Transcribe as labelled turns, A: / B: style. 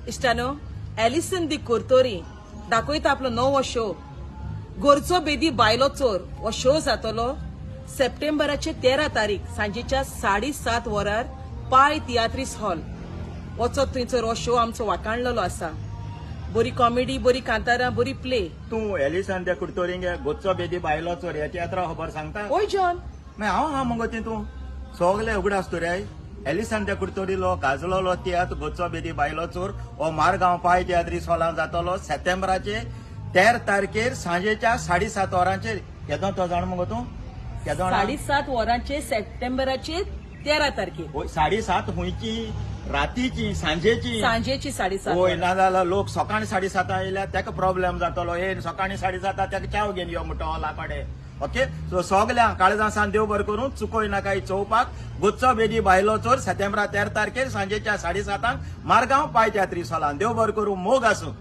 A: इश्टानो, Allison दी कुर्तोरी दाखयता आपलो नवो शो गोरचो बेदी बायलो चोर हो शो जातलो सप्टेंबराचे 13 तारीख सांजेच्या 7:30 वरार पाय तियात्रीस हॉल वचत थंयसर हो शो आमचो वाकाणलेलो आसा. बरी कॉमेडी, बरी कांतारां, बरी प्ले.
B: तू एलिसन त्या कुर्तोरींगे गोचो बेदी बायलो चोर याची यात्रा खबर सांगता
A: ओय जॉन,
B: मागीर हांव मगो ती तू सगळे उगडे आसतो रे. एलिसन त्या कुर्तोरीलो गाजलोलो तियात्र गोचो बेदी बायलो चोर हो मारगांव पाय तियात्रीस हॉलांत जातलो सप्टेंबराचे 13 तारखेर सांजेच्या 7:30 वरांचेर. केदो तो जाण मगो तू केदो
A: 7:30 वरांचे सप्टेंबराचे 13 तारखेर
B: 7:30 हुंयची रातीची सांजेची
A: सांजेची 7:30.
B: होय नाजाल्यार लोक सकाळी 7:30 येयल्यार तेका प्रॉब्लेम जातलो. हे सकाळी 7:30 तेका चाव घेवन यो म्हणटा हॉला कडेन. ओके, सो सगल्यांक काळजां देव बरें करून चुकोय नाका चोवपाक. गोचो बेदी बायलो चोर सप्टेंबरा 13 तारखेर सांजेच्या 7:30 मारगांव पाय तियात्री हॉलांत. देव बरें करून मोग आसूं.